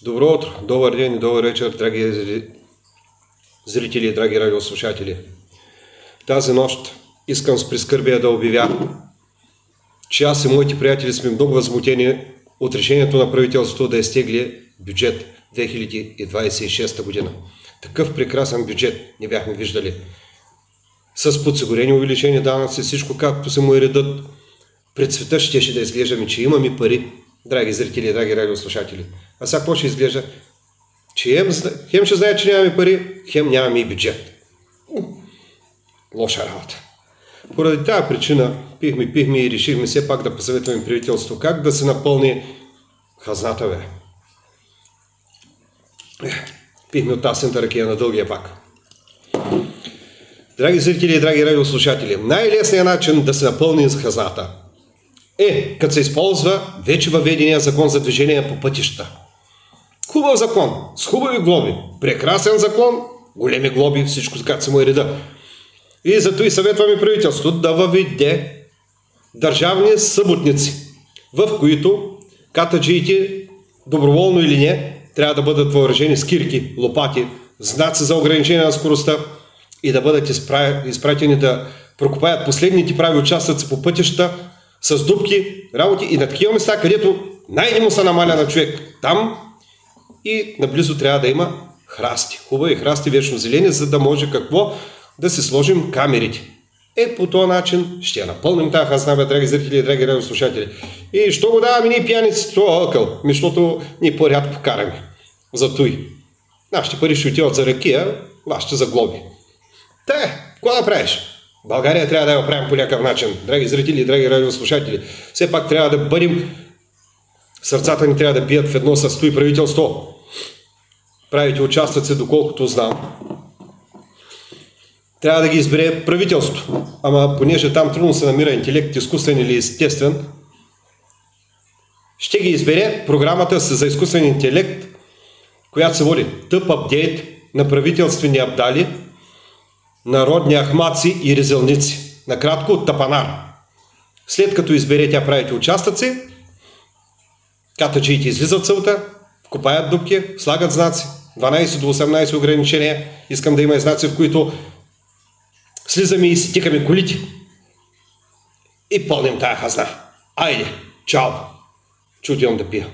Добро утро, добър ден и добър вечер, драги зрители и драги радиослушатели. Тази нощ искам с прискърбие да обявя, че аз и моите приятели сме много възмутени от решението на правителството да изтегли бюджет 2026 година. Такъв прекрасен бюджет не бяхме виждали. С подсигурени увеличени данъци, всичко както се му редат. Пред света щеше да изглеждаме, че имаме пари, драги зрители и драги радиослушатели. А сега какво ще изглежда? Че хем ще знае, че нямаме пари, хем нямаме и бюджет. Лоша работа. Поради тази причина пихме и решихме все пак да посъветваме правителството как да се напълни хазната, бе. Пихме от тасената ракия на дългия пак. Драги зрители и драги радиослушатели, най-лесният начин да се напълни хазната е, като се използва вече въведения закон за движение по пътища. Хубав закон, с хубави глоби, прекрасен закон, големи глоби, всичко както се му е реда. И зато и съветваме правителството да въведе държавни съботници, в които катаджиите, доброволно или не, трябва да бъдат въоръжени с кирки, лопати, знаци за ограничение на скоростта и да бъдат изпратени да прокопаят последните прави участъци по пътища с дупки, работи и на такива места, където най-не му се намаля на човек. Там и наблизо трябва да има храсти. Хубави храсти, вечно зелени, за да може какво? Да си сложим камерите. По този начин ще я напълним тази хазна, драги зрители и драги радиослушатели. И що го даваме ние пияници, това ъкъл, защото ние по-рядко караме. Зато и. Нашите пари ще отиват за ракия, вашите за глоби. Какво да правиш? България трябва да я оправим по някакъв начин. Драги зрители и драги радиослушатели, все пак трябва да бъдем, сърцата ни трябва да бият в едно с и правителство. Правите участъци, доколкото знам. Трябва да ги избере правителството. Ама понеже там трудно се намира интелект, изкуствен или естествен, ще ги избере програмата за изкуствен интелект, която се води тъп апдейт на правителствени абдали, народни ахмаци и резелници. Накратко, тапанар. След като избере тя правите участъци, катаджиите излизат целта, копаят дупки, слагат знаци, 12 до 18 ограничения. Искам да има и знаци, в които слизаме и си тикаме колите. И пълним тая хазна. Айде, чао! Чудям да пия.